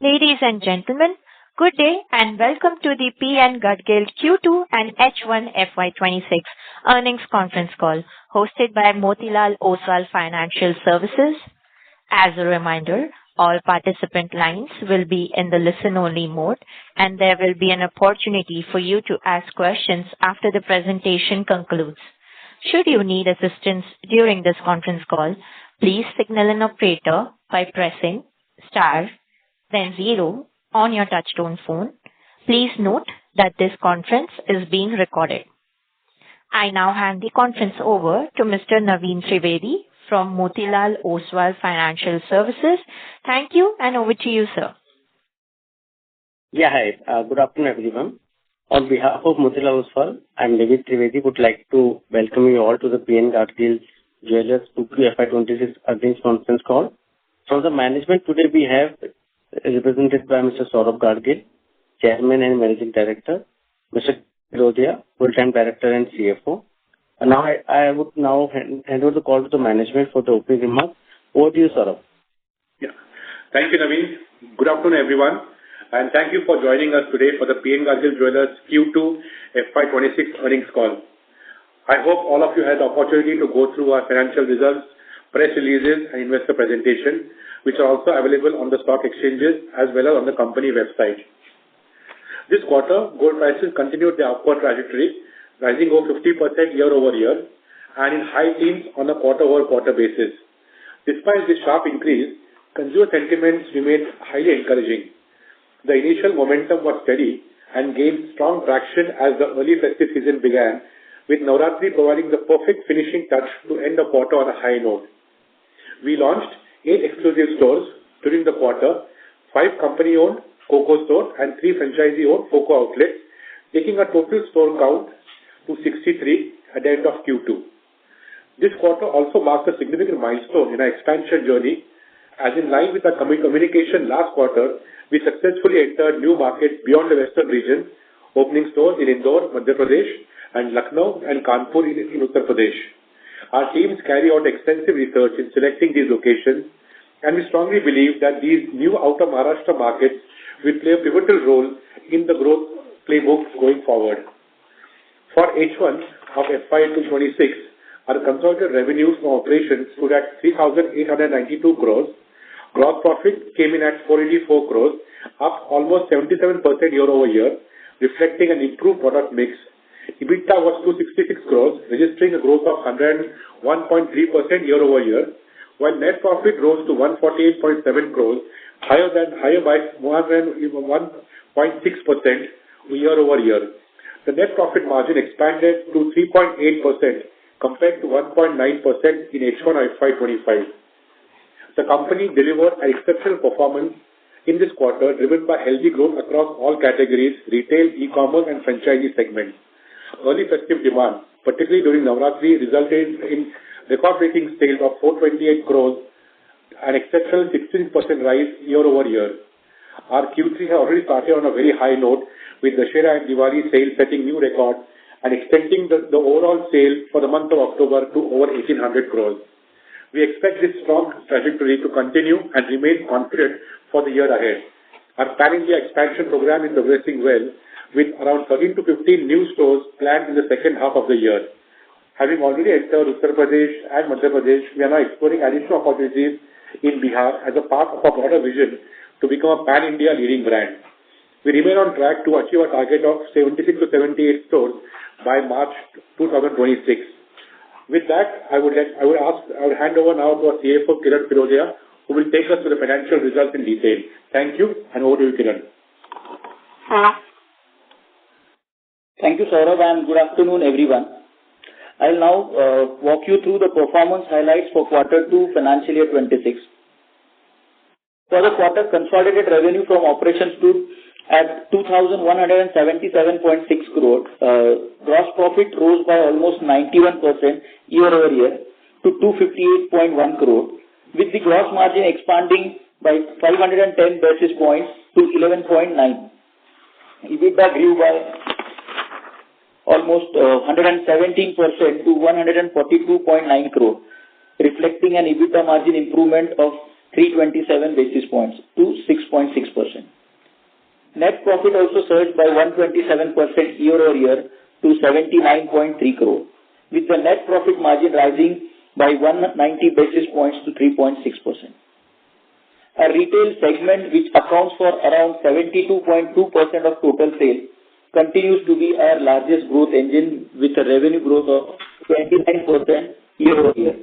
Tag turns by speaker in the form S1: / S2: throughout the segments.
S1: Ladies and gentlemen, good day and welcome to the P.N. Gadgil Q2 and H1 FY26 earnings conference call hosted by Motilal Oswal Financial Services. As a reminder, all participant lines will be in the listen-only mode, and there will be an opportunity for you to ask questions after the presentation concludes. Should you need assistance during this conference call, please signal an operator by pressing star then 0 on your touchtone phone. Please note that this conference is being recorded. I now hand the conference over to Mr. Naveen Trivedi from Motilal Oswal Financial Services. Thank you, and over to you, sir.
S2: Yeah, hi. Good afternoon, everyone. On behalf of Motilal Oswal, I'm Naveen Trivedi. Would like to welcome you all to the P.N. Gadgil Jewellers Q2 FY26 earnings conference call. From the management today, we have represented by Mr. Saurabh Gadgil, Chairman and Managing Director, Mr. Firodia, Full-Time Director and CFO. Now I would now hand over the call to the management for the opening remarks. Over to you, Saurabh.
S3: Yeah. Thank you, Naveen. Good afternoon, everyone, and thank you for joining us today for the P.N. Gadgil Jewellers Q2 FY26 earnings call. I hope all of you had the opportunity to go through our financial results, press releases, and investor presentation, which are also available on the stock exchanges as well as on the company website. This quarter, gold prices continued their upward trajectory, rising over 50% year over year and in high teens on a quarter-over-quarter basis. Despite this sharp increase, consumer sentiments remained highly encouraging. The initial momentum was steady and gained strong traction as the early festive season began, with Navratri providing the perfect finishing touch to end the quarter on a high note. We launched 8 exclusive stores during the quarter, 5 company-owned COCO stores and 3 franchisee-owned COCO outlets, taking a total store count to 63 at the end of Q2. This quarter also marks a significant milestone in our expansion journey, as in line with our communication last quarter, we successfully entered new markets beyond the western region, opening stores in Indore, Madhya Pradesh, and Lucknow and Kanpur in Uttar Pradesh. Our teams carry out extensive research in selecting these locations, and we strongly believe that these new outer Maharashtra markets will play a pivotal role in the growth playbook going forward. For H1 of FY26, our consolidated revenues from operations stood at 3,892 crores. Gross profit came in at 484 crores, up almost 77% year over year, reflecting an improved product mix. EBITDA was 266 crores, registering a growth of 101.3% year over year, while net profit rose to 148.7 crores, higher by 101.6% year over year. The net profit margin expanded to 3.8% compared to 1.9% in H1 FY25. The company delivered an exceptional performance in this quarter, driven by healthy growth across all categories, retail, e-commerce, and franchisee segments. Early festive demand, particularly during Navratri, resulted in record-breaking sales of 428 crores, an exceptional 16% rise year over year. Our Q3 has already started on a very high note, with the Dussehra and Diwali sales setting new records and extending the overall sale for the month of October to over 1,800 crores. We expect this strong trajectory to continue and remain confident for the year ahead. Our pan-India expansion program is progressing well, with around 13 to 15 new stores planned in the second half of the year. Having already entered Uttar Pradesh and Madhya Pradesh, we are now exploring additional opportunities in Bihar as a part of our broader vision to become a pan-India leading brand. We remain on track to achieve a target of 76 to 78 stores by March 2026. With that, I would hand over now to our CFO, Kiran Firodia, who will take us through the financial results in detail. Thank you, and over to you, Kiran.
S4: Thank you, Saurabh, and good afternoon, everyone. I'll now walk you through the performance highlights for Q2 financial year 26. For the quarter, consolidated revenue from operations stood at 2,177.6 crore. Gross profit rose by almost 91% year over year to 258.1 crore, with the gross margin expanding by 510 basis points to 11.9. EBITDA grew by almost 117% to 142.9 crore, reflecting an EBITDA margin improvement of 327 basis points to 6.6%. net profit also surged by 127% year-over-year to 79.3 crore, with the net profit margin rising by 190 basis points to 3.6%. A retail segment, which accounts for around 72.2% of total sales, continues to be our largest growth engine with a revenue growth of 29% year-over-year,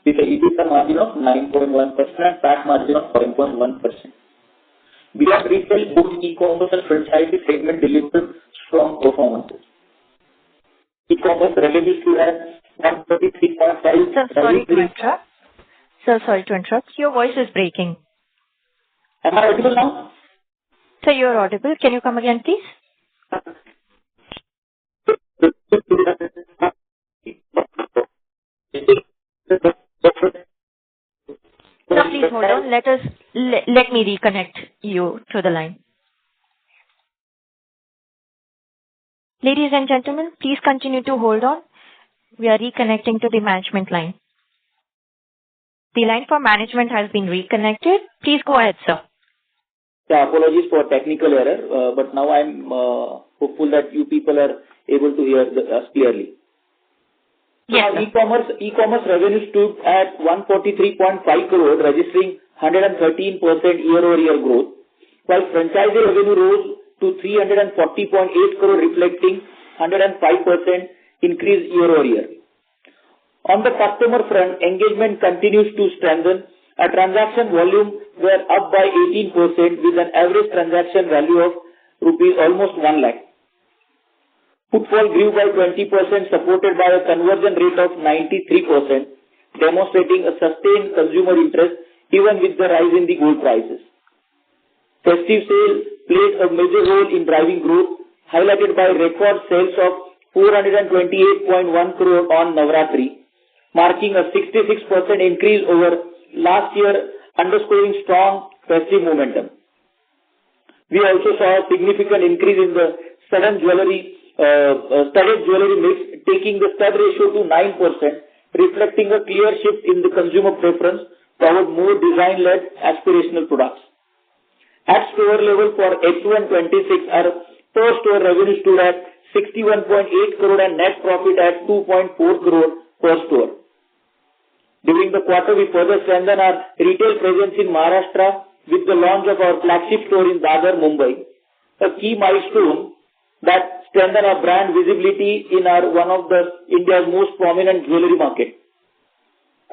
S4: with an EBITDA margin of 9.1% and PAT margin of 5.1%. Beyond retail, both e-commerce and franchisee segment delivered strong performances. E-commerce revenues stood at 133.5.
S1: Sir, sorry to interrupt. Sir, sorry to interrupt. Your voice is breaking.
S4: Am I audible now?
S1: Sir, you are audible. Can you come again, please? Sir, please hold on. Let me reconnect you to the line. Ladies and gentlemen, please continue to hold on. We are reconnecting to the management line. The line for management has been reconnected. Please go ahead, sir.
S4: Yeah, apologies for technical error, but now I'm hopeful that you people are able to hear us clearly.
S1: Yes,
S4: sir. E-commerce revenue stood at 143.5 crore, registering 113% year-over-year growth, while franchisee revenue rose to 340.8 crore, reflecting 105% increase year-over-year. On the customer front, engagement continues to strengthen. Our transaction volume were up by 18% with an average transaction value of rupees almost 1 lakh. Footfall grew by 20%, supported by a conversion rate of 93%, demonstrating a sustained consumer interest even with the rise in the gold prices. Festive sales played a major role in driving growth, highlighted by record sales of 428.1 crore on Navratri, marking a 66% increase over last year, underscoring strong festive momentum. We also saw a significant increase in the studded jewelry mix, taking the stud ratio to 9%, reflecting a clear shift in the consumer preference toward more design-led aspirational products. At store level for H1 26, our per store revenue stood at 61.8 crore and net profit at 2.4 crore per store. During the quarter, we further strengthened our retail presence in Maharashtra with the launch of our flagship store in Dadar, Mumbai, a key milestone that strengthened our brand visibility in one of India's most prominent jewelry market.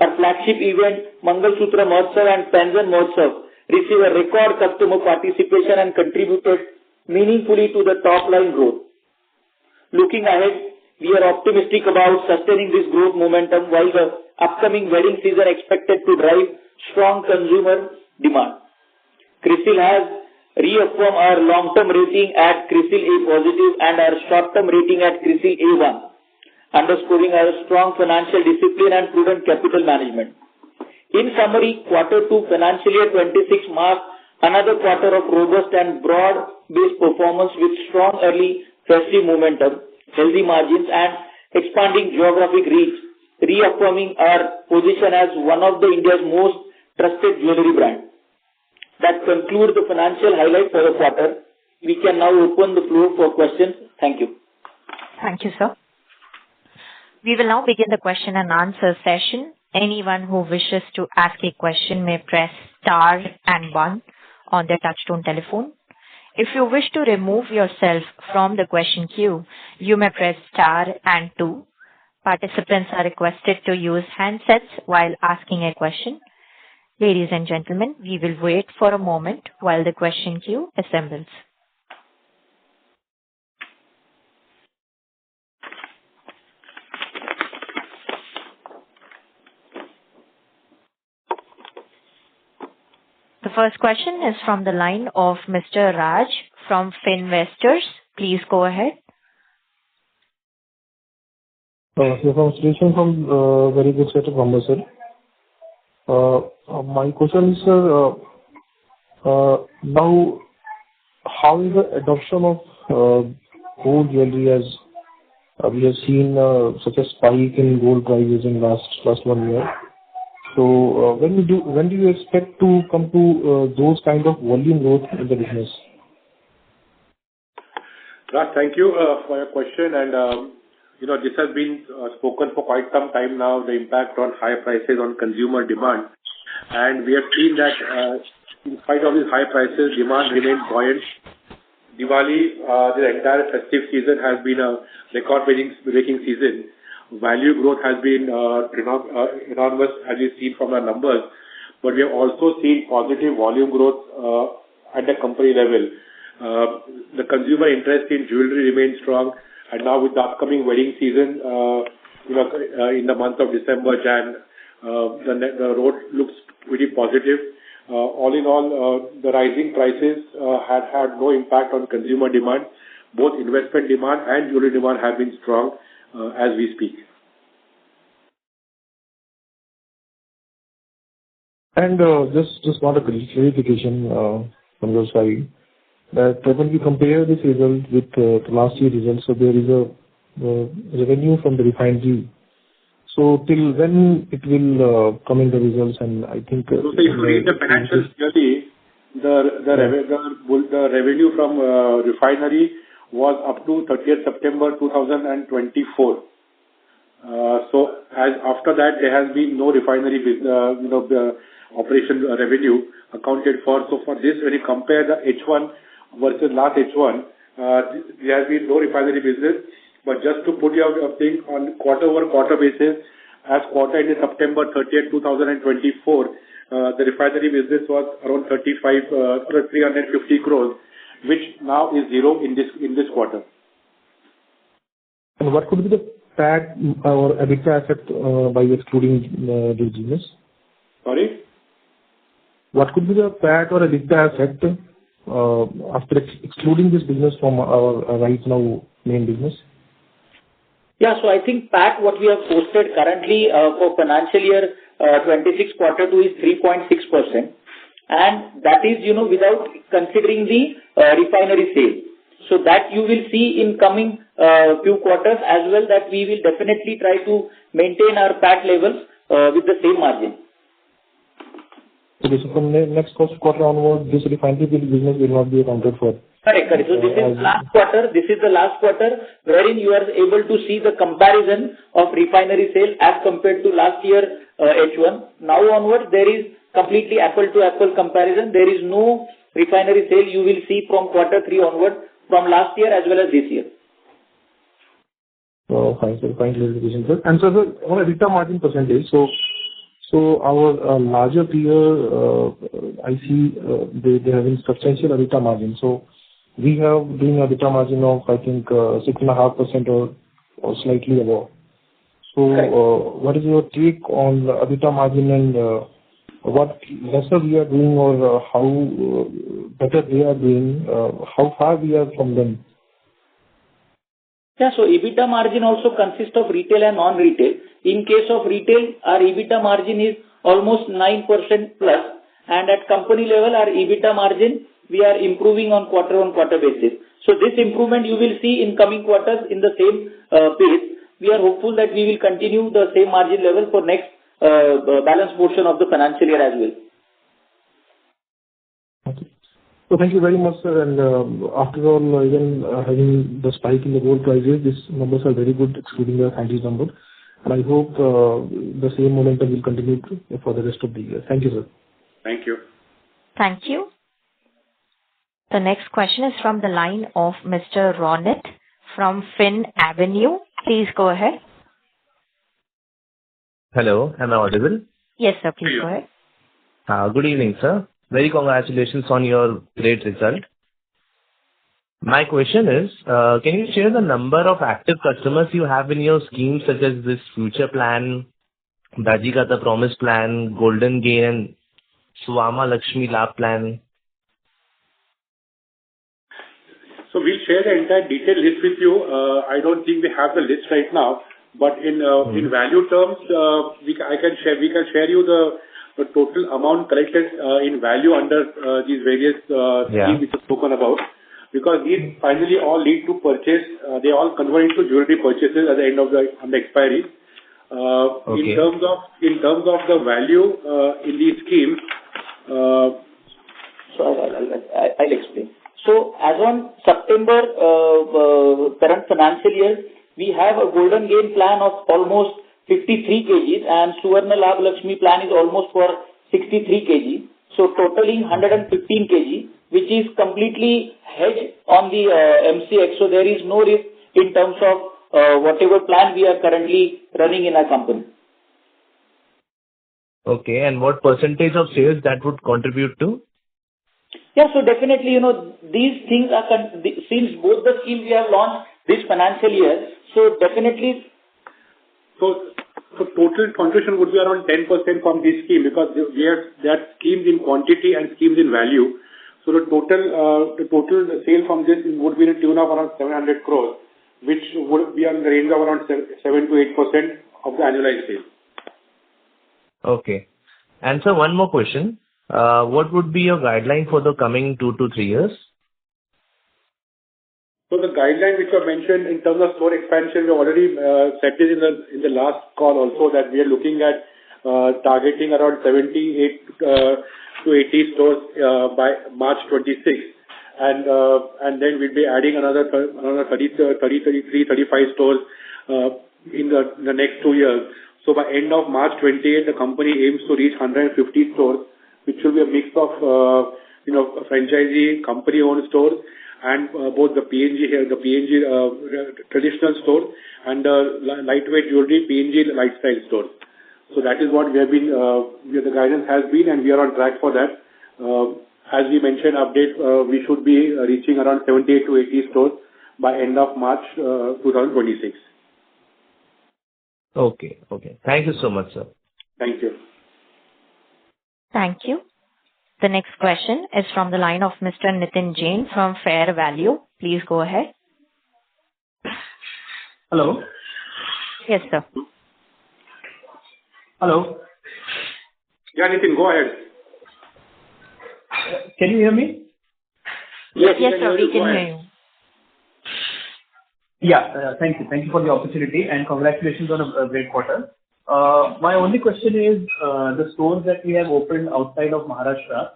S4: Our flagship event, Mangalsutra Mahotsav and Panjan Mahotsav, received a record customer participation and contributed meaningfully to the top line growth. Looking ahead, we are optimistic about sustaining this growth momentum while the upcoming wedding season expected to drive strong consumer demand. CRISIL has reaffirmed our long-term rating at CRISIL A positive and our short-term rating at CRISIL A1, underscoring our strong financial discipline and prudent capital management. In summary, Q2 financial year 26 marks another quarter of robust and broad-based performance with strong early festive momentum, healthy margins, and expanding geographic reach, reaffirming our position as one of India's most trusted jewelry brands. That concludes the financial highlights for the quarter. We can now open the floor for questions. Thank you.
S1: Thank you, sir. We will now begin the question and answer session. Anyone who wishes to ask a question may press star and 1 on their touchtone telephone. If you wish to remove yourself from the question queue, you may press star and 2. Participants are requested to use handsets while asking a question. Ladies and gentlemen, we will wait for a moment while the question queue assembles. The first question is from the line of Mr. Raj from Finvestors. Please go ahead.
S5: Congratulations on very good set of numbers, sir. My question is, sir, now how is the adoption of gold jewelry as we have seen such a spike in gold prices in last 1 year? So when do you expect to come to those kind of volume growth in the business?
S3: Raj, thank you for your question. And, this has been spoken for quite some time now, the impact on high prices on consumer demand. And we have seen that in spite of these high prices, demand remains buoyant. Diwali, the entire festive season has been a record-breaking season. Value growth has been enormous, as you've seen from our numbers. But we have also seen positive volume growth at the company level. The consumer interest in jewelry remains strong, and now with the upcoming wedding season, in the month of December, Jan, the road looks pretty positive. All in all, the rising prices had no impact on consumer demand. Both investment demand and jewelry demand have been strong as we speak.
S5: And just want a clarification from your side that when we compare this result with last year's results, so there is a revenue from the refinery. So till when it will come in the results, and I think...
S3: So if you read the financials clearly, the revenue from refinery was up to 30th September 2024. So as after that, there has been no refinery the operation revenue accounted for. So for this, when you compare the H1 versus last H1, there has been no refinery business. But just to put your thing on quarter-over-quarter basis, as quarter ended September 30th, 2024, the refinery business was around 350 crores, which now is zero in this quarter.
S5: And what could be the PAT or EBITDA effect by excluding this business?
S3: Sorry?
S5: What could be the PAT or EBITDA effect after excluding this business from our right now main business?
S4: Yeah, so I think PAT, what we have posted currently for financial year 26 quarter 2 is 3.6%. And that is, without considering the refinery sale. So that you will see in coming few quarters as well, that we will definitely try to maintain our PAT levels with the same margin.
S5: Okay, so from next quarter onward, this refinery business will not be accounted for.
S4: Correct. So this is last quarter. This is the last quarter wherein you are able to see the comparison of refinery sale as compared to last year H1. Now onwards, there is completely apple-to-apple comparison. There is no refinery sale you will see from quarter 3 onward from last year as well as this year.
S5: Oh, fine, sir. Fine clarification, sir. And so, sir, on EBITDA margin percentage, so our larger peer, I see they having substantial EBITDA margin. So we have doing a EBITDA margin of, I think, 6.5% or slightly above. So what is your take on EBITDA margin, and what lesser we are doing, or how better they are doing, how far we are from them?
S4: Yeah, so EBITDA margin also consists of retail and non-retail. In case of retail, our EBITDA margin is almost 9% plus, and at company level, our EBITDA margin, we are improving on quarter basis. So this improvement you will see in coming quarters in the same pace. We are hopeful that we will continue the same margin level for next balance portion of the financial year as well.
S5: Okay. So thank you very much, sir. And after all, even having the spike in the gold prices, these numbers are very good, excluding the Chinese number. And I hope the same momentum will continue for the rest of the year. Thank you, sir.
S3: Thank you.
S1: Thank you. The next question is from the line of Mr. Ronit from Fin Avenue. Please go ahead.
S6: Hello, am I audible?
S1: Yes, sir. Please go ahead.
S6: Good evening, sir. Very congratulations on your great result. My question is, can you share the number of active customers you have in your schemes, such as this Future Plan, Dajikata Promise Plan, Golden Gain, and Swama Lakshmi Labh Plan?
S3: So we'll share the entire detailed list with you. I don't think we have the list right now, but in value terms, we can share you the total amount collected in value under these various schemes which are spoken about, because these finally all lead to purchase. They all convert into jewelry purchases at the end of the expiry. In terms of the value in these schemes.
S4: So I'll explain. So as on September current financial year, we have a golden gain plan of almost 53 kgs and Suvarna Labh Lakshmi plan is almost for 63 kg. So totaling 115 kg, which is completely hedged on the MCX. So there is no risk in terms of whatever plan we are currently running in our company.
S6: Okay, and what percentage of sales that would contribute to?
S4: Yeah, so definitely, these things are, since both the schemes we have launched this financial year, so definitely.
S3: So total contribution would be around 10% from this scheme because there are schemes in quantity and schemes in value. So the total sale from this would be in the tune of around 700 crores, which would be on the range of around 7 to 8% of the annualized sale.
S6: Okay. And sir, one more question. What would be your guideline for the coming 2 to 3 years?
S3: So the guideline which I mentioned in terms of store expansion, we already set it in the last call also that we are looking at targeting around 78 to 80 stores by March 26. And then we'll be adding another 33, 35 stores in the next 2 years. So by end of March 28, the company aims to reach 150 stores, which will be a mix of franchisee, company-owned stores, and both the PNG traditional stores and the lightweight jewelry PNG lifestyle stores. So that is what we have been. The guidance has been, and we are on track for that. As we mentioned, we should be reaching around 78 to 80 stores by end of March 2026.
S6: Okay. Thank you so much, sir.
S3: Thank you.
S1: Thank you. The next question is from the line of Mr. Nitin Jain from Fair Value. Please go ahead.
S7: Hello.
S1: Yes, sir.
S7: Hello.
S3: Yeah, Nitin, go ahead.
S7: Can you hear me?
S1: Yes, sir, we can hear you.
S7: Yeah, thank you. Thank you for the opportunity and congratulations on a great quarter. My only question is the stores that we have opened outside of Maharashtra.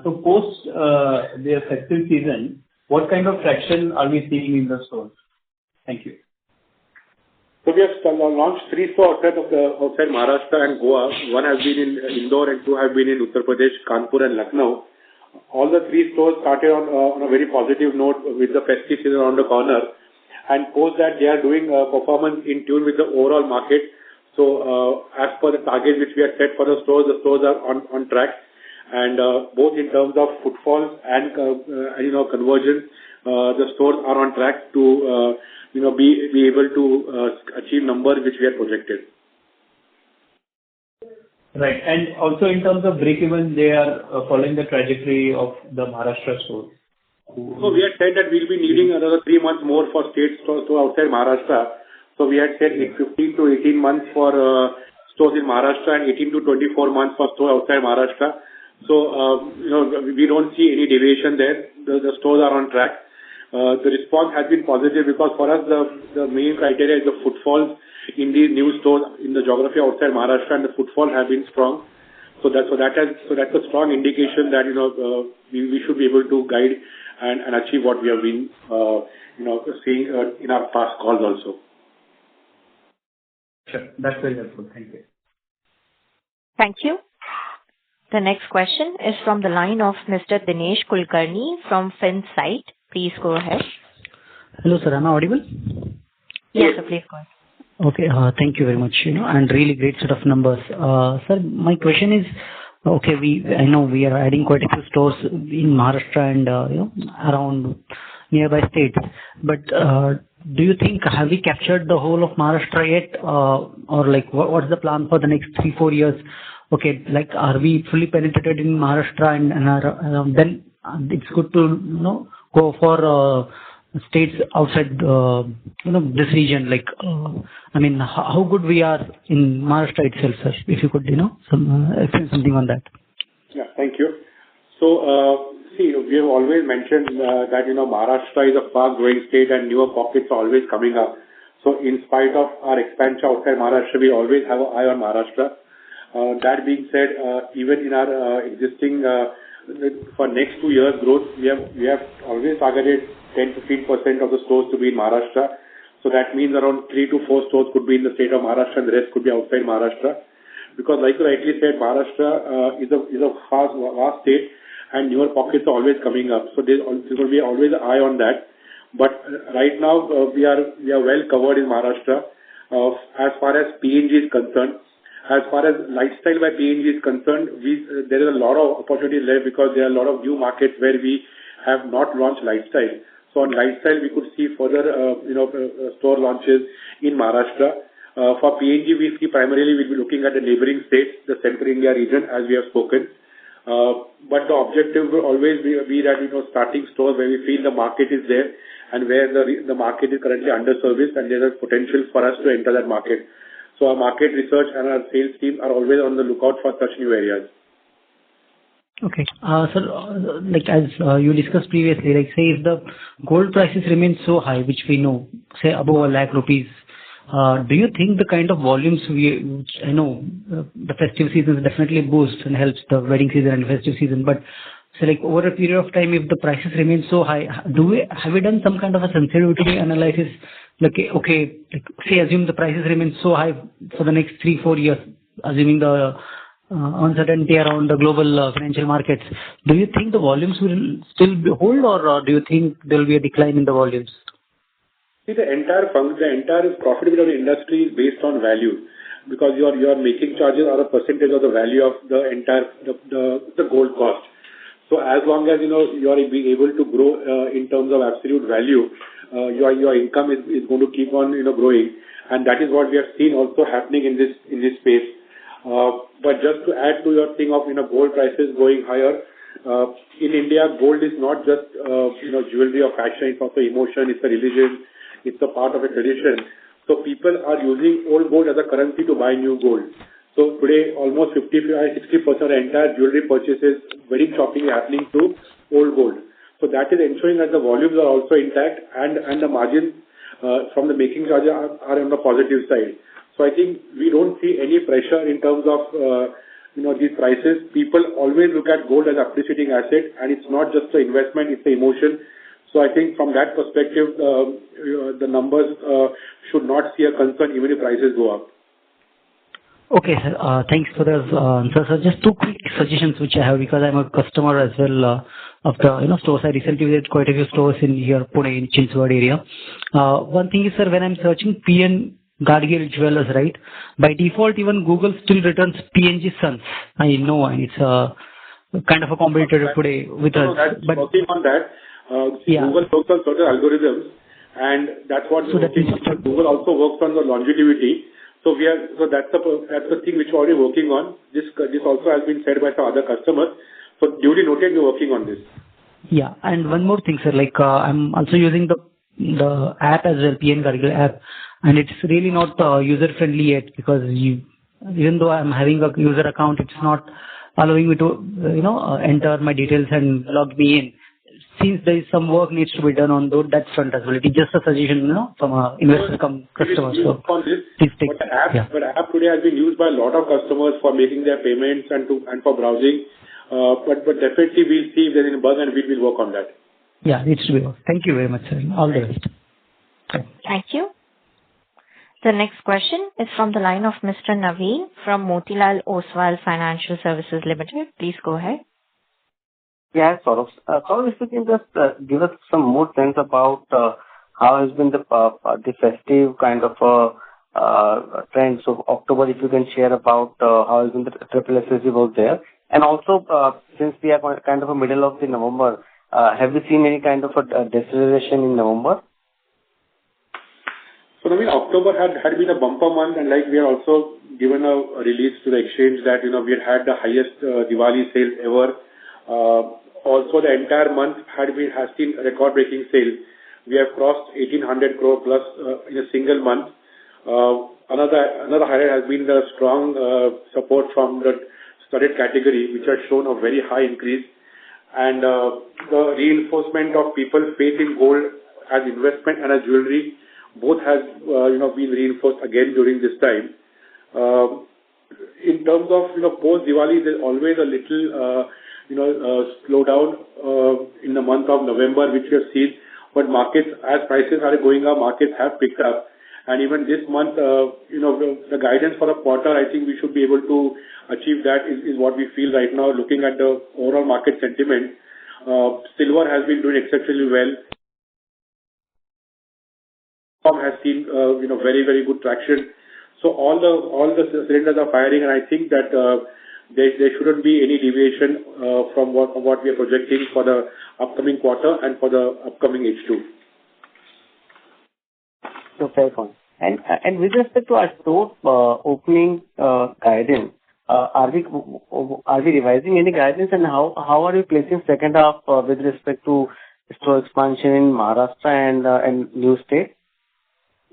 S7: So post their festive season, what kind of traction are we seeing in the stores? Thank you.
S3: So we have launched 3 stores outside Maharashtra and Goa. 1 has been in Indore and 2 have been in Uttar Pradesh, Kanpur and Lucknow. All the 3 stores started on a very positive note with the festive season around the corner. And post that, they are doing performance in tune with the overall market. So as per the target which we had set for the stores are on track. And both in terms of footfalls and conversion, the stores are on track to be able to achieve numbers which we had projected.
S7: Right. And also in terms of break-even, they are following the trajectory of the Maharashtra stores.
S3: So we had said that we'll be needing another 3 months more for state stores to outside Maharashtra. So we had said 15 to 18 months for stores in Maharashtra and 18 to 24 months for stores outside Maharashtra. So, we don't see any deviation there. The stores are on track. The response has been positive because for us, the main criteria is the footfalls in these new stores in the geography outside Maharashtra, and the footfall have been strong. So that's a strong indication that, we should be able to guide and achieve what we have been, seeing in our past calls also.
S7: Sure. That's very helpful. Thank you.
S1: Thank you. The next question is from the line of Mr. Dinesh Kulkarni from FinSight. Please go ahead.
S8: Hello, sir. Am I audible?
S1: Yes, sir. Please go ahead.
S8: Okay. Thank you very much. And really great set of numbers. Sir, my question is, okay, I know we are adding quite a few stores in Maharashtra and around nearby states. But do you think have we captured the whole of Maharashtra yet, or like what's the plan for the next 3-4 years? Okay, like are we fully penetrated in Maharashtra and then it's good to go for states outside this region. Like how good we are in Maharashtra itself, sir? If you could explain something on that.
S3: Yeah, thank you. So see, we have always mentioned that Maharashtra is a fast growing state and newer pockets are always coming up. So in spite of our expansion outside Maharashtra, we always have an eye on Maharashtra. That being said, even in our existing for next 2 years growth, we have always targeted 10-15% of the stores to be in Maharashtra. So that means around 3 to 4 stores could be in the state of Maharashtra and the rest could be outside Maharashtra. Because like you rightly said, Maharashtra is a vast state and newer pockets are always coming up. So there's going to be always an eye on that. But right now we are well covered in Maharashtra as far as PNG is concerned. As far as lifestyle by PNG is concerned, there is a lot of opportunities there because there are a lot of new markets where we have not launched lifestyle. So on lifestyle, we could see further, store launches in Maharashtra. For PNG, we see primarily we'll be looking at the neighboring states, the Central India region, as we have spoken. But the objective will always be that, starting stores where we feel the market is there and where the market is currently underserviced and there is potential for us to enter that market. So our market research and our sales team are always on the lookout for such new areas.
S8: Okay. Sir, like as you discussed previously, like say if the gold prices remain so high, which we know, say above 1 lakh rupees, do you think the kind of volumes which I know the festive season definitely boosts and helps the wedding season and festive season, but so like over a period of time, if the prices remain so high, have we done some kind of a sensitivity analysis? Like, okay, like, say assume the prices remain so high for the next 3-4 years, assuming the uncertainty around the global financial markets. Do you think the volumes will still hold, or do you think there will be a decline in the volumes?
S3: See, the entire profitability of the industry is based on value, because your making charges are a percentage of the value of the entire the gold cost. So as long as you are being able to grow in terms of absolute value, your income is going to keep on growing, and that is what we have seen also happening in this space. But just to add to your thing of gold prices going higher, in India gold is not just jewelry or fashion. It's also emotion. It's a religion. It's a part of a tradition. So people are using old gold as a currency to buy new gold. So today, almost 60% of the entire jewelry purchases, wedding shopping is happening to old gold. So that is ensuring that the volumes are also intact and the margins from the making charges are on the positive side. So I think we don't see any pressure in terms of these prices. People always look at gold as an appreciating asset, and it's not just an investment; it's an emotion. So I think from that perspective, the numbers should not see a concern even if prices go up.
S8: Okay, sir. Thanks for those answers. So just 2 quick suggestions which I have, because I'm a customer as well of the stores. I recently visited quite a few stores in here, Pune, in Chinchwad area. One thing is, sir, when I'm searching PN Gadgil Jewelers, right, by default even Google still returns PNG Sons. I know it's kind of a competitor today with us.
S3: But working on that, Google works on certain algorithms, and that's what Google also works on the longevity. So that's the thing which we're already working on. This also has been said by some other customers. So duly noted, we're working on this.
S8: Yeah, and one more thing, sir. Like I'm also using the app as well, PN Gadgil app, and it's really not user friendly yet, because even though I'm having a user account, it's not allowing me to enter my details and log me in. Since there is some work needs to be done on that front as well. It is just a suggestion, from an investor customer. So please take.
S3: But the app today has been used by a lot of customers for making their payments and for browsing. But definitely we'll see if there's any bug and we will work on that.
S8: Yeah, it needs to be worked. Thank you very much, sir. All the best.
S1: Thank you. The next question is from the line of Mr. Naveen from Motilal Oswal Financial Services Limited. Please go ahead.
S2: Yeah, Saurabh. Saurabh, if you can just give us some more sense about how has been the festive kind of trend. So October, if you can share about how has been the triple SSG work there. And also, since we are kind of a middle of the November, have you seen any kind of a deceleration in November?
S3: So, I mean, October had been a bumper month, and like we are also given a release to the exchange that, we had the highest Diwali sales ever. Also, the entire month has seen record-breaking sales. We have crossed 1,800 crore plus in a single month. Another highlight has been the strong support from the studded category, which has shown a very high increase. And the reinforcement of people's faith in gold as investment and as jewelry, both has been reinforced again during this time. In terms of post Diwali, there's always a little slowdown in the month of November, which we have seen. But markets, as prices are going up, markets have picked up. And even this month, the guidance for a quarter, I think we should be able to achieve that is what we feel right now, looking at the overall market sentiment. Silver has been doing exceptionally well. Has seen very, very good traction. So all the cylinders are firing, and I think that there shouldn't be any deviation from what we are projecting for the upcoming quarter and for the upcoming H2.
S2: So fair point. And with respect to our store opening guidance, are we revising any guidance, and how are you placing second half with respect to store expansion in Maharashtra and new state?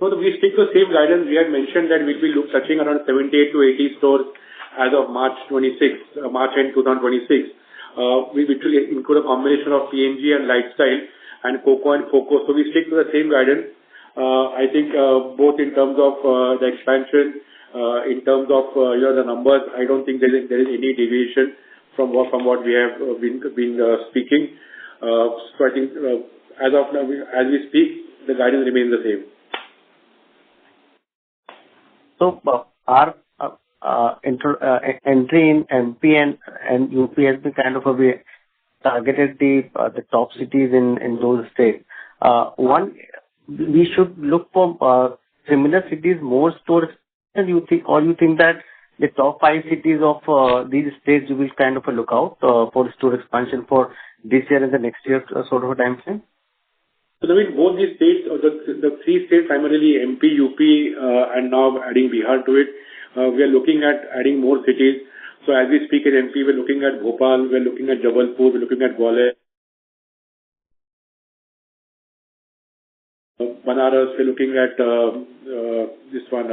S3: So we stick to the same guidance. We had mentioned that we'll be touching around 78 to 80 stores as of March end 2026. Which will include a combination of PNG and Lifestyle and Coco and Foco. So we stick to the same guidance. I think both in terms of the expansion, in terms of the numbers, I don't think there is any deviation from what we have been speaking. So I think as of now, as we speak, the guidance remains the same.
S2: So our entry in MP and UP has been kind of targeted the top cities in those states. We should look for similar cities, more stores. And you think that the top 5 cities of these states you will kind of look out for store expansion for this year and the next year sort of a time frame?
S3: So, both these states, the 3 states, primarily MP, UP, and now adding Bihar to it, we are looking at adding more cities. So, as we speak in MP, we're looking at Bhopal, we're looking at Jabalpur, we're looking at Gwalior, Banaras, we're looking at this one,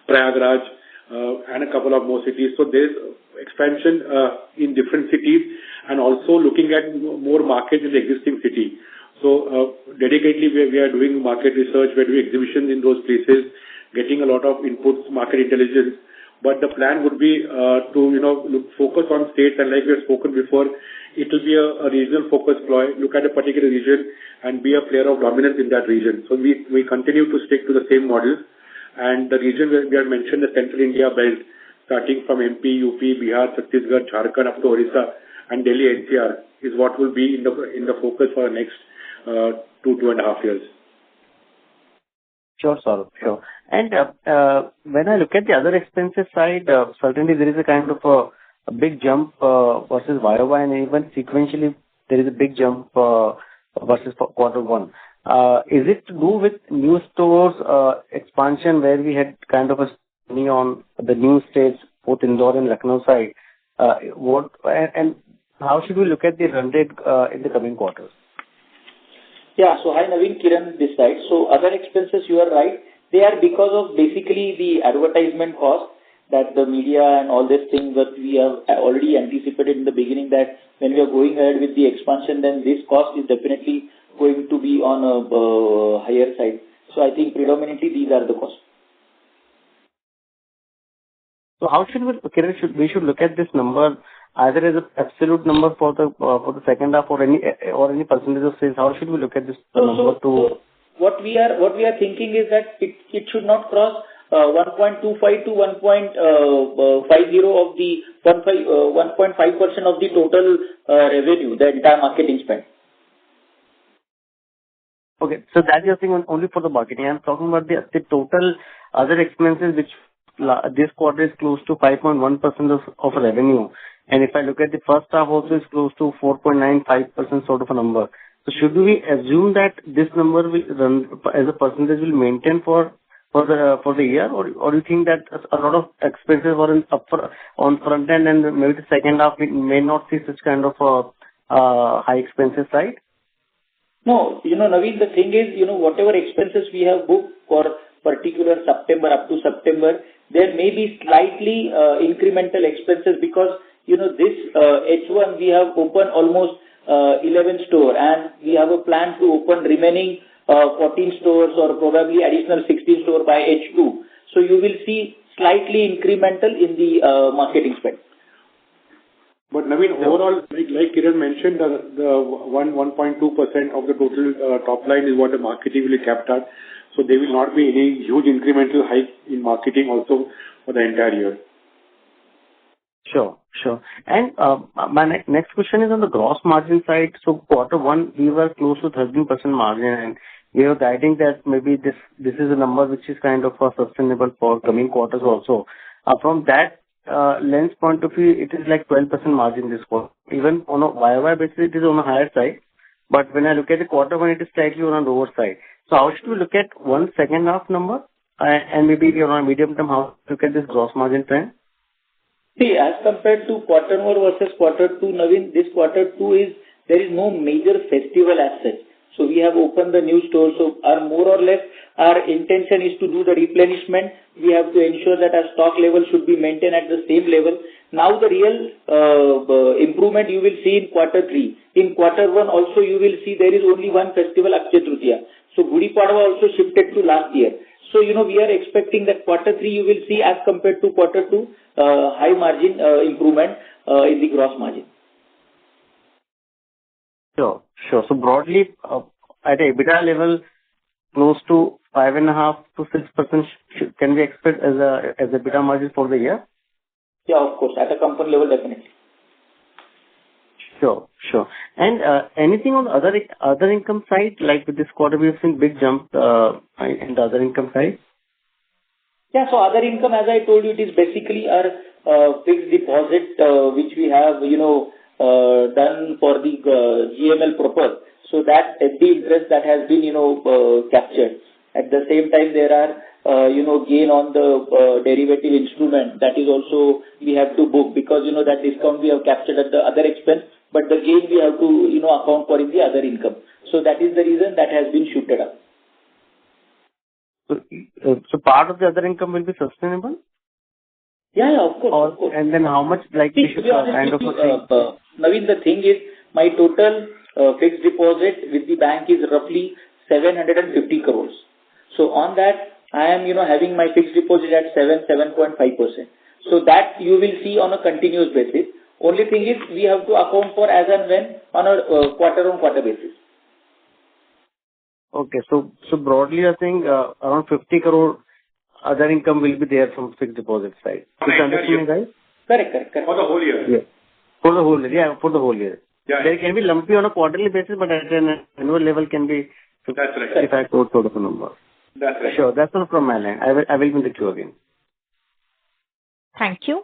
S3: Prayagraj, and a couple of more cities. So, there's expansion in different cities and also looking at more markets in the existing city. So, dedicatedly, we are doing market research, we're doing exhibitions in those places, getting a lot of inputs, market intelligence. But the plan would be to focus on states, and like we have spoken before, it will be a regional focus ploy, look at a particular region and be a player of dominance in that region. So we continue to stick to the same model. And the region where we have mentioned, the Central India belt, starting from MP, UP, Bihar, Chhattisgarh, Jharkhand up to Orissa and Delhi NCR is what will be in the focus for the next 2.5 years.
S2: Sure, Saurabh, sure. And when I look at the other expenses side, certainly there is a kind of a big jump versus YOY, and even sequentially there is a big jump versus quarter one. Is it to do with new stores expansion where we had kind of a study on the new states, both Indore and Lucknow side? And how should we look at the run rate in the coming quarters?
S4: Yeah. So hi, Naveen, Kiran this side. So other expenses, you are right. They are because of basically the advertisement cost that the media and all these things that we have already anticipated in the beginning, that when we are going ahead with the expansion, then this cost is definitely going to be on a higher side. So I think predominantly these are the costs.
S2: So how should we should look at this number either as an absolute number for the second half or any percentage of sales? How should we look at this number to?
S4: What we are thinking is that it should not cross 1.25 to 1.50 of the 1.5% of the total revenue, the entire marketing spend.
S2: Okay, so that you're saying only for the marketing. I'm talking about the total other expenses, which this quarter is close to 5.1% of revenue. And if I look at the first half also, it's close to 4.95% sort of a number. So should we assume that this number will run as a percentage will maintain for the year, or do you think that a lot of expenses were on front end and maybe the second half we may not see such kind of high expenses side?
S4: No, Naveen, the thing is, whatever expenses we have booked for particular September up to September, there may be slightly incremental expenses because, this H1 we have opened almost 11 stores, and we have a plan to open remaining 14 stores or probably additional 16 stores by H2. So you will see slightly incremental in the marketing spend.
S3: But Naveen, overall, like Kiran mentioned, the 1.2% of the total top line is what the marketing will be capped at. So there will not be any huge incremental hike in marketing also for the entire year.
S2: Sure, sure. And my next question is on the gross margin side. So quarter one, we were close to 13% margin, and we are guiding that maybe this is a number which is kind of sustainable for coming quarters also. From that lens point of view, it is like 12% margin this quarter. Even on a YOY basis, it is on a higher side. But when I look at the quarter one, it is slightly on a lower side. So how should we look at one second half number? And maybe on a medium term, how to look at this gross margin trend?
S4: See, as compared to quarter one versus quarter two, Naveen, this quarter two there is no major festival as such. So we have opened the new store. So more or less, our intention is to do the replenishment. We have to ensure that our stock level should be maintained at the same level. Now the real improvement you will see in quarter three. In quarter one also you will see there is only one festival, Akshaya Tritiya. So Gudi Padwa also shifted to last year. So, we are expecting that quarter three you will see as compared to quarter two, high margin improvement in the gross margin.
S2: Sure. So broadly, at a EBITDA level, close to 5.5 to 6% can we expect as a EBITDA margin for the year?
S4: Yeah, of course. At a company level, definitely.
S2: Sure. And anything on other income side, like with this quarter, we have seen big jump in the other income side?
S4: Yeah, so other income, as I told you, it is basically our fixed deposit, which we have, done for the GML proper. So that FD interest that has been, captured. At the same time, there are, gain on the derivative instrument. That is also we have to book because, that discount we have captured at the other expense, but the gain we have to, account for in the other income. So that is the reason that has been shooted up.
S2: So part of the other income will be sustainable?
S4: Yeah, of course.
S2: And then how much we should kind of...
S4: Naveen, the thing is, my total fixed deposit with the bank is roughly 750 crores. So on that, I am, having my fixed deposit at 7.5%. So that you will see on a continuous basis. Only thing is, we have to account for as and when on a quarter-on-quarter basis.
S2: Okay, so broadly, I think around 50 crore other income will be there from fixed deposit side. Is that understanding right?
S4: Correct.
S3: For the whole year.
S2: Yeah. For the whole year.
S3: Yeah.
S2: There can be lumpy on a quarterly basis, but at an annual level can be 55 crore sort of a number.
S3: That's right.
S2: Sure, that's all from my line. I will be in the queue again.
S1: Thank you.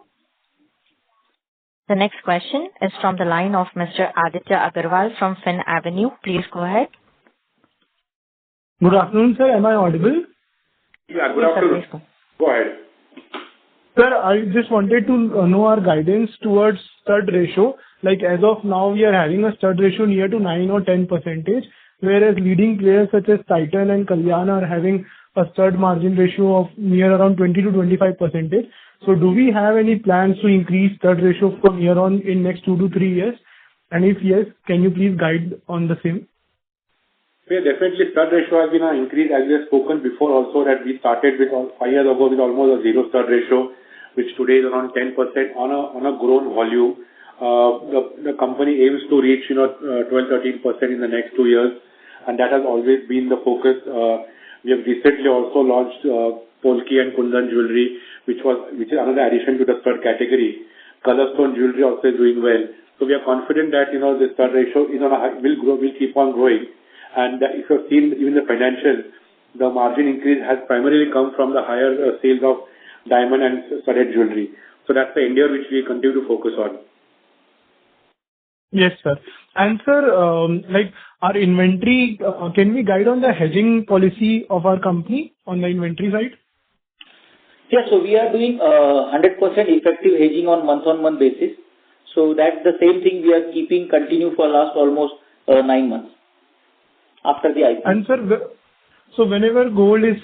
S1: The next question is from the line of Mr. Aditya Agarwal from Fin Avenue. Please go ahead.
S9: Good afternoon, sir. Am I audible?
S3: Yeah, good afternoon.
S1: Sir,
S3: Go ahead.
S9: Sir, I just wanted to know our guidance towards stud ratio. Like as of now, we are having a stud ratio near to 9 or 10%, whereas leading players such as Titan and Kalyan are having a stud margin ratio of near around 20 to 25%. So do we have any plans to increase stud ratio from here on in next 2 to 3 years? And if yes, can you please guide on the same?
S3: Yeah, definitely stud ratio has been an increase, as we have spoken before also, that we started with 5 years ago with almost a zero stud ratio, which today is around 10% on a grown volume. The company aims to reach 12-13% in the next 2 years, and that has always been the focus. We have recently also launched Polki and Kundan jewelry, which is another addition to the stud category. Colorstone jewelry also is doing well. So we are confident that the stud ratio is will keep on growing. And if you have seen even the financials, the margin increase has primarily come from the higher sales of diamond and studded jewelry. So that's the endeavor which we continue to focus on.
S9: Yes, sir. And sir, like our inventory, can we guide on the hedging policy of our company on the inventory side?
S4: Yeah, so we are doing 100% effective hedging on month-on-month basis. So that's the same thing we are keeping continue for last almost 9 months after the IPO.
S9: And sir, so whenever gold is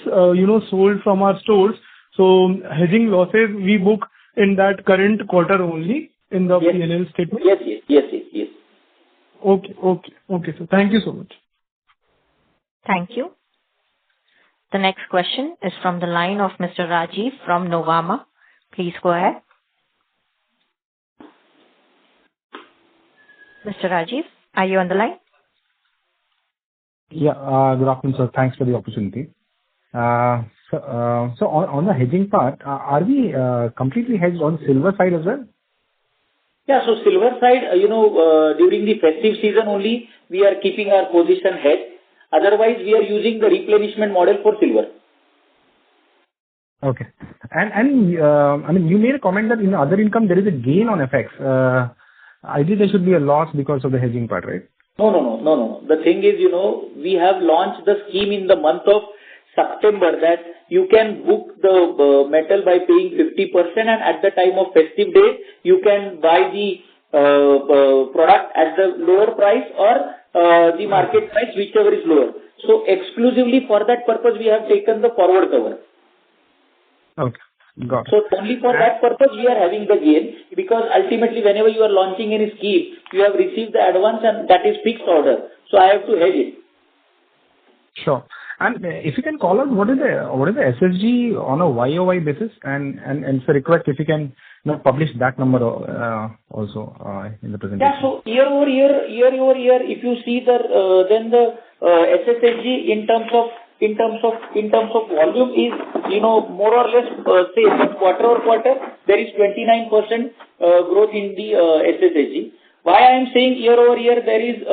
S9: sold from our stores, so hedging losses we book in that current quarter only in the P&L statement?
S4: Yes.
S9: Okay, sir. Thank you so much.
S1: Thank you. The next question is from the line of Mr. Rajiv from Novama. Please go ahead. Mr. Rajiv, are you on the line?
S10: Yeah. Good afternoon, sir. Thanks for the opportunity. So on the hedging part, are we completely hedged on silver side as well?
S4: Yeah. So silver side, during the festive season only, we are keeping our position hedged. Otherwise, we are using the replenishment model for silver.
S10: Okay. And I mean, you made a comment that in other income there is a gain on FX. Ideally, there should be a loss because of the hedging part, right?
S4: No. The thing is, we have launched the scheme in the month of September that you can book the metal by paying 50%, and at the time of festive day, you can buy the product at the lower price or the market price, whichever is lower. So exclusively for that purpose, we have taken the forward cover.
S10: Okay. Got it.
S4: So only for that purpose we are having the gain, because ultimately whenever you are launching any scheme, you have received the advance and that is fixed order. So I have to hedge it.
S10: Sure. And if you can call out what is the SSG on a YOY basis, and so request if you can publish that number also in the presentation.
S4: Yeah. So year over year, if you see then the SSG in terms of volume is more or less say quarter over quarter there is 29% growth in the SSG. Why I am saying year over year there is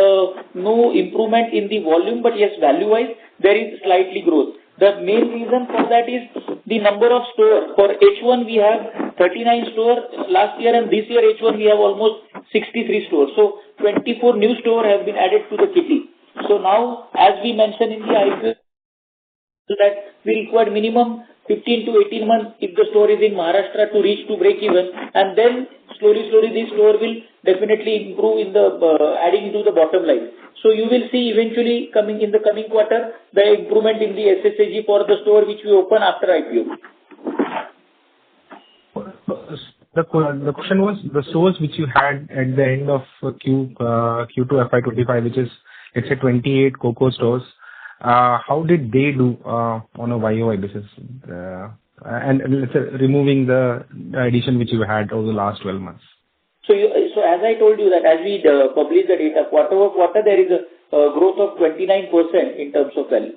S4: no improvement in the volume, but yes, value wise there is slightly growth. The main reason for that is the number of stores. For H1 we have 39 stores last year, and this year H1 we have almost 63 stores. So 24 new stores have been added to the kitty. So now, as we mentioned in the IPO, that we require minimum 15 to 18 months if the store is in Maharashtra to reach to break even, and then slowly this store will definitely improve in the adding to the bottom line. So you will see eventually in the coming quarter the improvement in the SSG for the store which we open after IPO.
S10: The question was the stores which you had at the end of Q2 FY25, which is let's say 28 COCO stores. How did they do on a YOY basis? And let's say removing the addition which you had over the last 12 months.
S4: So as I told you that as we publish the data quarter over quarter, there is a growth of 29% in terms of value.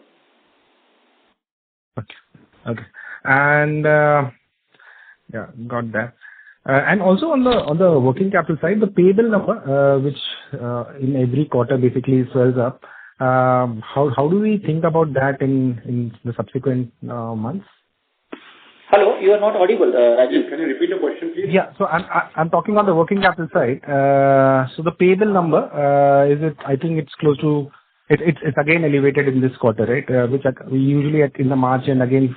S10: Okay. And yeah, got that. And also on the working capital side, the payable number, which in every quarter basically swells up. How do we think about that in the subsequent months?
S4: Hello, you are not audible, Rajiv.
S3: Can you repeat the question, please?
S10: Yeah, so I'm talking on the working capital side. So the payable number is it? I think it's close to it's again elevated in this quarter, right? Which we usually in the March and again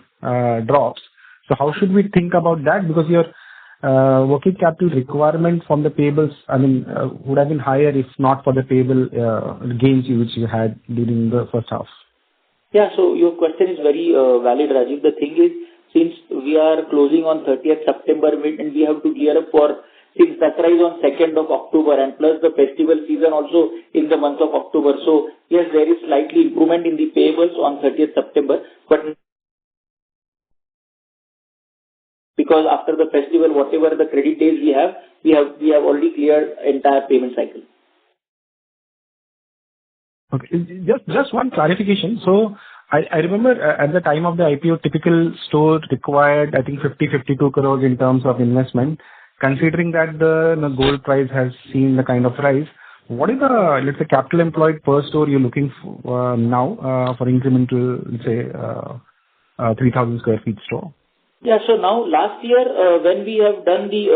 S10: drops. So how should we think about that? Because your working capital requirement from the payables, I mean, would have been higher if not for the payable gains which you had during the first half.
S4: Yeah, so your question is very valid, Rajiv. The thing is, since we are closing on 30th September and we have to gear up for since Dasara is on 2nd of October and plus the festival season also in the month of October. So yes, there is slightly improvement in the payables on 30th September, but because after the festival, whatever the credit days we have already cleared entire payment cycle.
S10: Okay, just one clarification. So I remember at the time of the IPO, typical store required, I think 52 crores in terms of investment. Considering that the gold price has seen the kind of rise, what is the, let's say, capital employed per store you're looking for now for incremental, let's say, 3,000 square feet store?
S4: Yeah, so now last year when we have done the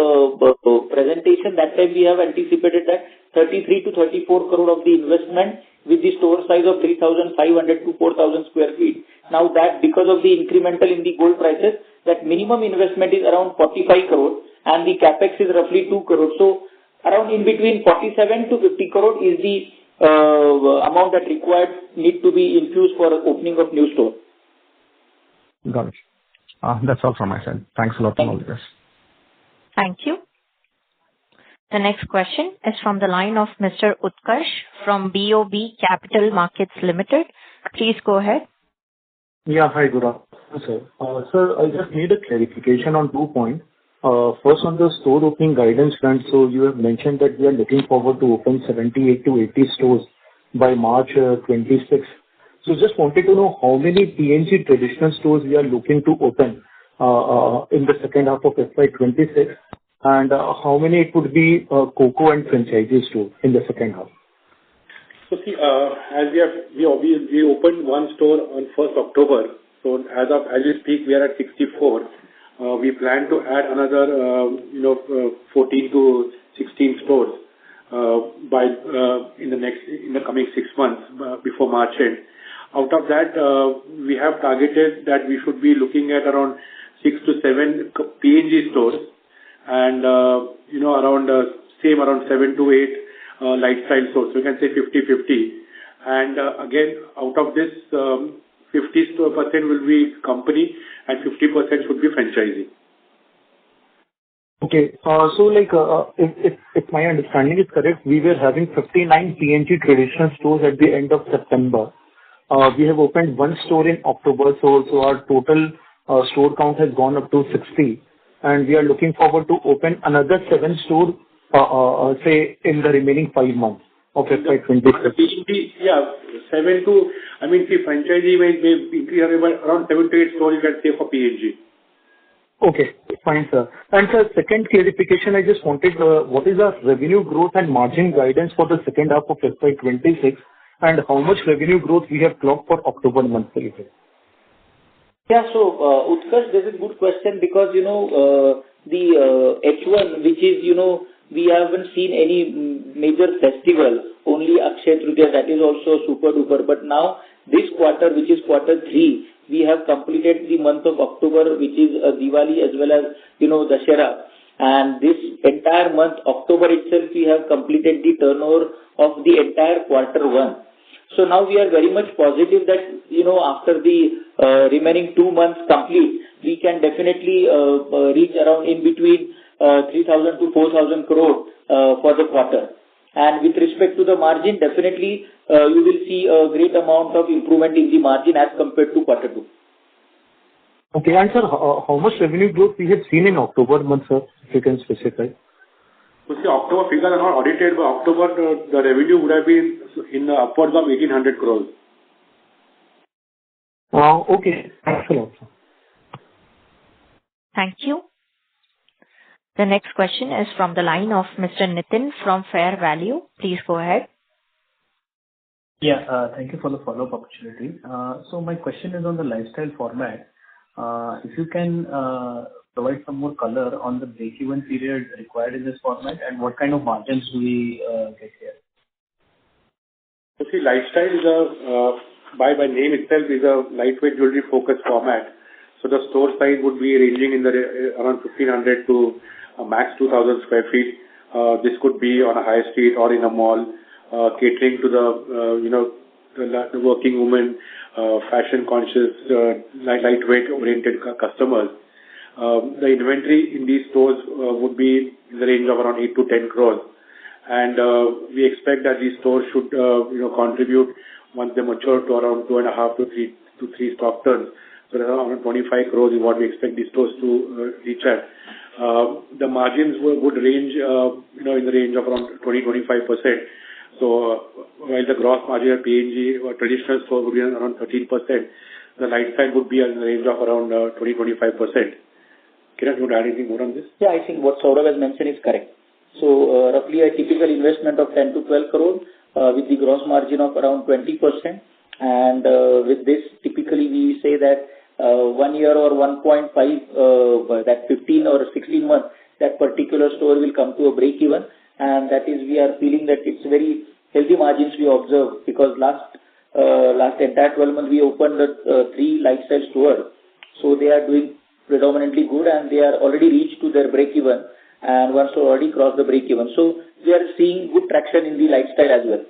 S4: presentation, that time we have anticipated that 33 to 34 crore of the investment with the store size of 3,500 to 4,000 square feet. Now that because of the incremental in the gold prices, that minimum investment is around 45 crore and the capex is roughly 2 crore. So around in between 47 to 50 crore is the amount that need to be infused for opening of new store.
S10: Got it. That's all from my side. Thanks a lot for all this.
S1: Thank you. The next question is from the line of Mr. Utkarsh from BOB Capital Markets Limited. Please go ahead.
S11: Yeah, hi, good afternoon, sir. Sir, I just need a clarification on 2 points.
S5: First, on the store opening guidance front, so you have mentioned that we are looking forward to open 78 to 80 stores by March 26. So just wanted to know how many PNG traditional stores we are looking to open in the second half of FY 26, and how many it would be COCO and franchisee stores in the second half.
S3: So see, as we opened one store on 1st October. So as we speak, we are at 64. We plan to add another, 14 to 16 stores by in the coming 6 months before March end. Out of that, we have targeted that we should be looking at around 6 to 7 PNG stores, and around 7 to 8 lifestyle stores. So you can say 50-50. And again, out of this, 50% will be company and 50% should be franchisee.
S5: Okay. So if my understanding is correct, we were having 59 PNG traditional stores at the end of September. We have opened one store in October, so our total store count has gone up to 60, and we are looking forward to open another 7 stores, say, in the remaining 5 months of FY 26.
S3: Yeah, 7 to, see, franchisee may increase around 7 to 8 stores, you can say, for PNG.
S5: Okay, fine, sir. And sir, second clarification, I just wanted, what is our revenue growth and margin guidance for the second half of FY 26, and how much revenue growth we have clocked for October month?
S4: Yeah, so Utkarsh, this is a good question because, the H1, which is, we haven't seen any major festival, only Akshay Tritiya, that is also super duper. But now, this quarter, which is quarter 3, we have completed the month of October, which is Diwali as well as, Dussehra. And this entire month, October itself, we have completed the turnover of the entire quarter 1. So now we are very much positive that, after the remaining 2 months complete, we can definitely reach around in between 3,000 to 4,000 crore for the quarter. And with respect to the margin, definitely you will see a great amount of improvement in the margin as compared to quarter 2.
S5: Okay, and sir, how much revenue growth we have seen in October month, sir, if you can specify?
S3: So see, October figures are not audited, but October the revenue would have been in the upwards of 1,800 crores.
S5: Okay, thanks a lot, sir.
S1: Thank you. The next question is from the line of Mr. Nitin from Fair Value. Please go ahead.
S7: Yeah, thank you for the follow-up opportunity. So my question is on the lifestyle format. If you can provide some more color on the break-even period required in this format and what kind of margins do we get here?
S3: So see, lifestyle is by name itself is a lightweight jewelry focused format. So the store size would be ranging in the around 1,500 to max 2,000 square feet. This could be on a high street or in a mall, catering to the working woman, fashion conscious, lightweight oriented customers. The inventory in these stores would be in the range of around 8 to 10 crores. And we expect that these stores should contribute once they mature to around 2.5 to 3 stock turns. So around 25 crores is what we expect these stores to reach at. The margins would range, in the range of around 20-25%. So while the gross margin at PNG or traditional store would be around 13%, the lifestyle would be in the range of around 20-25%. Kiran, you want to add anything more on this?
S4: Yeah, I think what Saurabh has mentioned is correct. So roughly a typical investment of 10 to 12 crore with the gross margin of around 20%. And with this, typically we say that 1 year or 1.5, that 15 or 16 months, that particular store will come to a break even. And that is, we are feeling that it's very healthy margins we observe because last entire 12 months we opened 3 lifestyle stores. So they are doing predominantly good and they are already reached to their break even and once already crossed the break even. So we are seeing good traction in the lifestyle as well.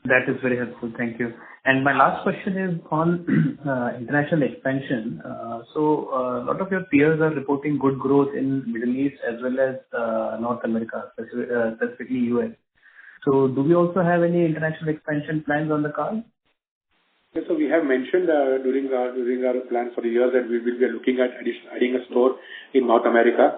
S7: That is very helpful. Thank you. And my last question is on international expansion. So a lot of your peers are reporting good growth in Middle East as well as North America, specifically US. So do we also have any international expansion plans on the card?
S3: Yes, so we have mentioned during our plan for the year that we will be looking at adding a store in North America.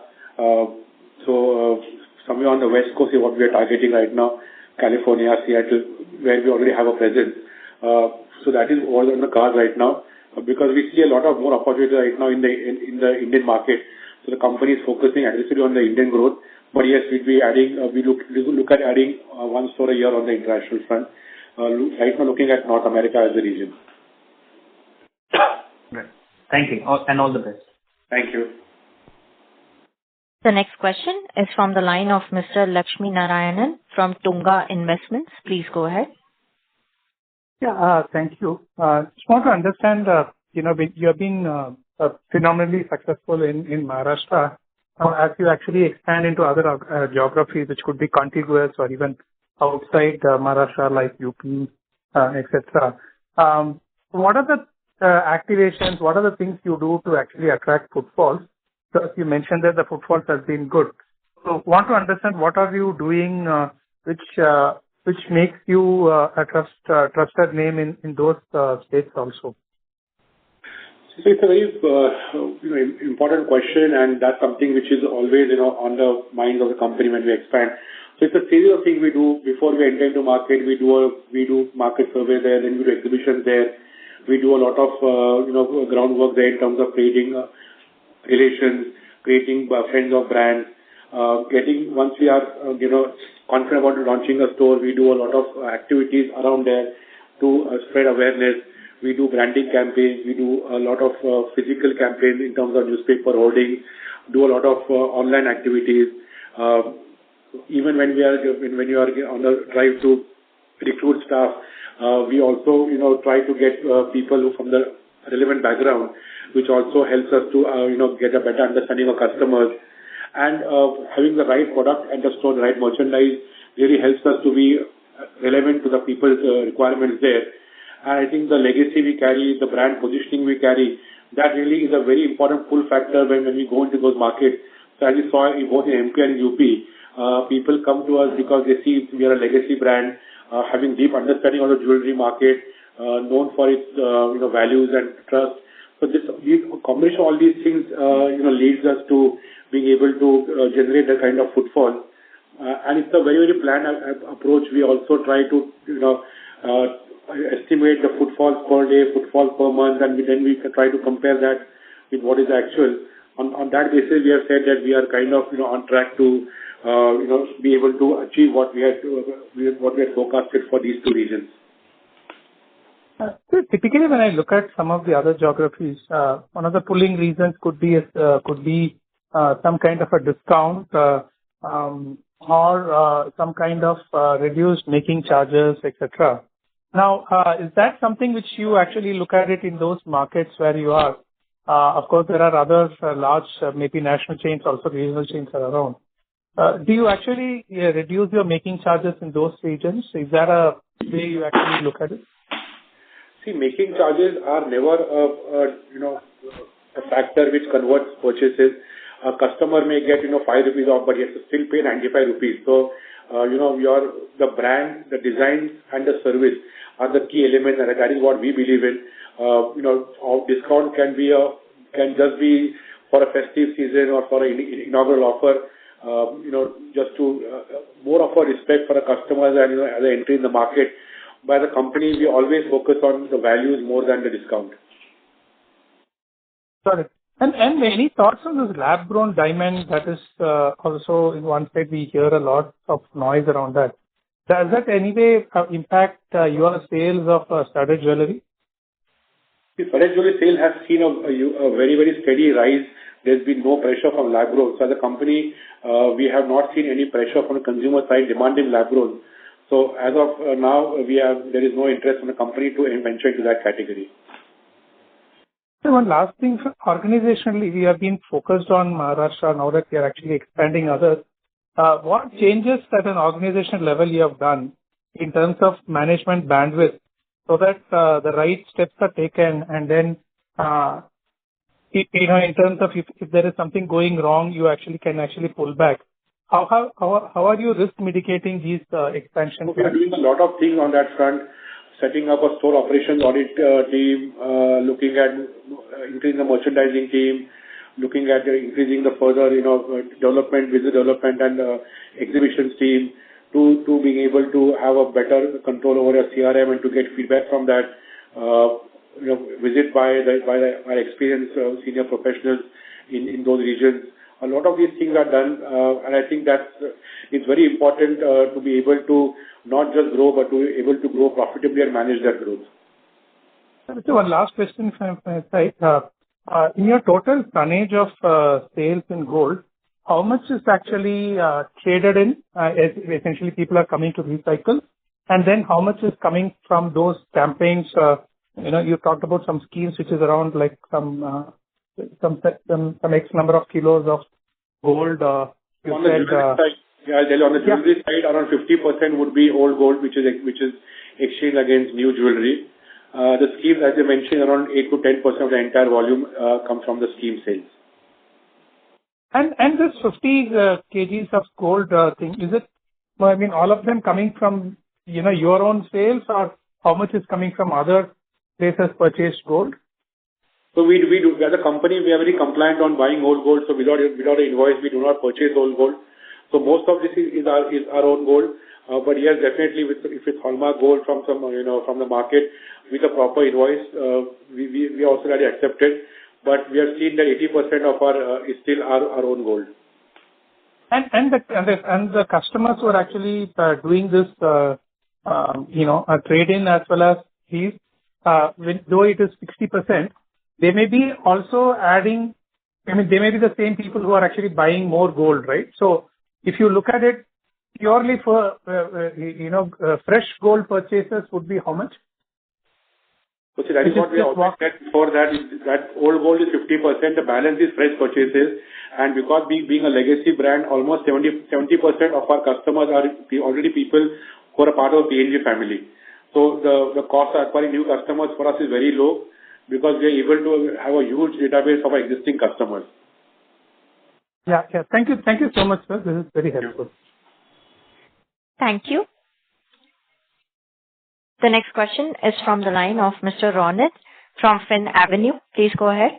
S3: Somewhere on the West Coast is what we are targeting right now, California, Seattle, where we already have a presence. So that is all on the cards right now, because we see a lot of more opportunity right now in the Indian market. So the company is focusing aggressively on the Indian growth. But yes, we'll be adding, we look at adding one store a year on the international front. Right now looking at North America as a region.
S7: Right. Thank you, and all the best.
S3: Thank you.
S1: The next question is from the line of Mr. Lakshmi Narayanan from Tunga Investments. Please go ahead.
S11: Yeah, thank you. Just want to understand, you have been phenomenally successful in Maharashtra. As you actually expand into other geographies, which could be contiguous or even outside Maharashtra, like UP, etc. What are the activations? What are the things you do to actually attract footfalls? So you mentioned that the footfalls have been good. So want to understand what are you doing which makes you a trusted name in those states also?
S3: So it's a very important question, and that's something which is always on the mind of the company when we expand. So it's a series of things we do before we enter into market. We do market survey there, then we do exhibitions there. We do a lot of groundwork there in terms of creating relations, creating friends of brands. Once we are confident about launching a store, we do a lot of activities around there to spread awareness. We do branding campaigns. We do a lot of physical campaigns in terms of newspaper hoarding. Do a lot of online activities. Even when you are on the drive to recruit staff, we also try to get people who from the relevant background, which also helps us to get a better understanding of customers. And having the right product at the store, the right merchandise, really helps us to be relevant to the people's requirements there. And I think the legacy we carry, the brand positioning we carry, that really is a very important pull factor when we go into those markets. So as you saw both in MP and in UP, people come to us because they see we are a legacy brand, having deep understanding of the jewelry market, known for its values and trust. So this combination of all these things leads us to being able to generate that kind of footfall. And it's a very, very planned approach. We also try to estimate the footfall per day, footfall per month, and then we try to compare that with what is actual. On that basis, we have said that we are kind of on track to be able to achieve what we had forecasted for these two regions.
S11: So typically, when I look at some of the other geographies, one of the pulling reasons could be some kind of a discount or some kind of reduced making charges, etc. Now, is that something which you actually look at it in those markets where you are? Of course, there are other large, maybe national chains, also regional chains are around. Do you actually reduce your making charges in those regions? Is that a way you actually look at it?
S3: See, making charges are never a factor which converts purchases. A customer may get 5 rupees off, but he has to still pay 95 rupees. So, the brand, the design, and the service are the key elements, and that is what we believe in. Our discount can just be for a festive season or for an inaugural offer. Just to more of a respect for the customers and as they enter in the market. By the company, we always focus on the values more than the discount.
S11: Got it. And any thoughts on this lab-grown diamond? That is also in one side we hear a lot of noise around that. Does that anyway impact your sales of studded jewelry?
S3: The studded jewelry sale has seen a very, very steady rise. There's been no pressure from lab grown. So as a company, we have not seen any pressure from the consumer side demanding lab grown. So as of now, there is no interest from the company to venture into that category.
S11: So one last thing, organizationally, we have been focused on Maharashtra now that we are actually expanding others. What changes at an organization level you have done in terms of management bandwidth so that the right steps are taken and then in terms of if there is something going wrong, you can pull back. How are you risk mitigating these expansions?
S3: We are doing a lot of things on that front. setting up a store operations audit team, looking at increasing the merchandising team, looking at increasing the further, development, business development and exhibitions team to being able to have a better control over your CRM and to get feedback from that, visit by our experienced senior professionals in those regions. A lot of these things are done, and I think that it's very important to be able to not just grow, but to be able to grow profitably and manage that growth.
S11: So one last question from my side. In your total tonnage of sales in gold, how much is actually traded in? Essentially, people are coming to recycle, and then how much is coming from those campaigns? You talked about some schemes which is around like some X number of kilos of gold.
S3: On the jewelry side, around 50% would be old gold, which is exchanged against new jewelry. The schemes, as you mentioned, around 8 to 10% of the entire volume comes from the scheme sales.
S11: And this 50 kgs of gold thing, is it? I mean, all of them coming from your own sales, or how much is coming from other places purchased gold?
S3: So we do, as a company, we are very compliant on buying old gold. So without an invoice, we do not purchase old gold. So most of this is our own gold. But yes, definitely, if it's hallmark gold from from the market with a proper invoice, we also already accepted. But we have seen that 80% of our is still our own gold.
S11: And the customers who are actually doing this, a trade-in as well as these, though it is 60%, they may be also adding. I mean, they may be the same people who are actually buying more gold, right? So if you look at it purely for fresh gold purchases, would be how much?
S3: So see, that is what we always said before, that old gold is 50%, the balance is fresh purchases, and because being a legacy brand, almost 70% of our customers are already people who are a part of the PNG family. So the cost of acquiring new customers for us is very low because we are able to have a huge database of our existing customers.
S11: Yeah. Thank you so much, sir. This is very helpful.
S1: Thank you. The next question is from the line of Mr. Ronit from Fin Avenue. Please go ahead.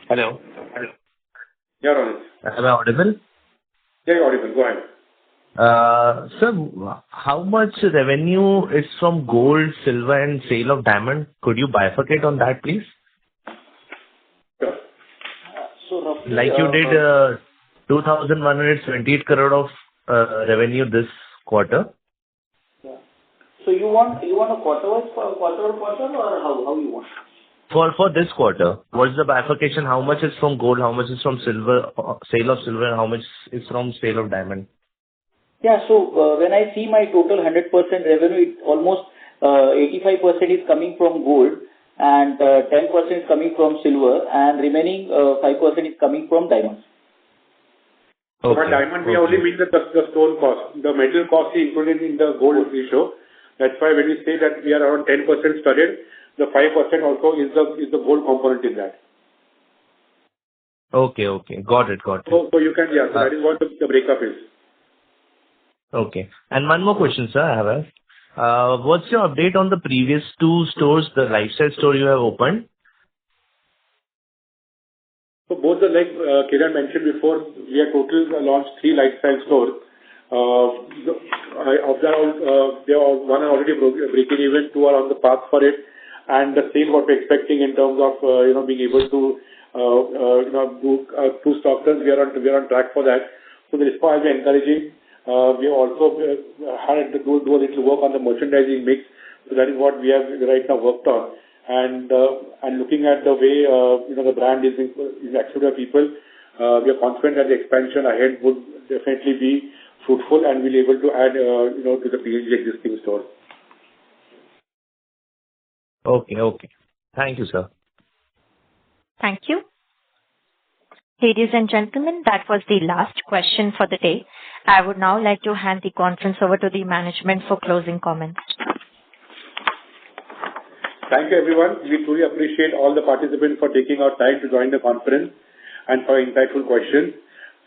S6: Hello.
S3: Yeah, Ronit.
S6: Am I audible?
S3: Yeah, you're audible. Go ahead.
S6: Sir, how much revenue is from gold, silver, and sale of diamond? Could you bifurcate on that, please?
S3: Sure.
S4: So roughly,
S6: like you did 2,128 crore of revenue this quarter.
S4: Yeah. So you want a quarter-wise, quarter or how you want?
S6: For this quarter, what's the bifurcation? How much is from gold? How much is from silver, sale of silver, and how much is from sale of diamond?
S4: Yeah. So when I see my total 100% revenue, almost 85% is coming from gold and 10% is coming from silver and remaining 5% is coming from diamonds.
S3: Okay. For diamond, we only mean the stone cost. The metal cost is included in the gold ratio. That's why when we say that we are around 10% studded, the 5% also is the gold component in that.
S6: Okay. Got it.
S3: So you can, so that is what the breakup is.
S6: Okay. And one more question, sir, I have. What's your update on the previous 2 stores, the lifestyle store you have opened?
S3: So both like Kiran mentioned before, we have totally launched 3 lifestyle stores. Of that, they are one are already breaking even, 2 are on the path for it, and the same what we're expecting in terms of being able to do 2 stock turns. We are on track for that. So the response is encouraging. We also had to do a little work on the merchandising mix. So that is what we have right now worked on. And looking at the way the brand is accepted by people, we are confident that the expansion ahead would definitely be fruitful and we'll be able to add to the PNG existing store.
S6: Okay. Thank you, sir.
S1: Thank you. Ladies and gentlemen, that was the last question for the day. I would now like to hand the conference over to the management for closing comments.
S3: Thank you, everyone. We truly appreciate all the participants for taking our time to join the conference and for insightful questions.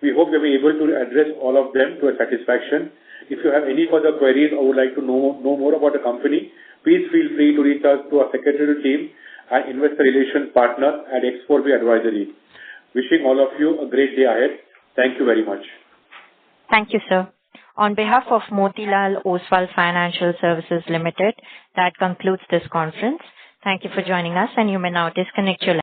S3: We hope we will be able to address all of them to a satisfaction. If you have any further queries or would like to know more about the company, please feel free to reach out to our secretarial team and investor relations partner at X4B Advisory. Wishing all of you a great day ahead. Thank you very much.
S1: Thank you, sir. On behalf of Motilal Oswal Financial Services Limited, that concludes this conference. Thank you for joining us, and you may now disconnect your line.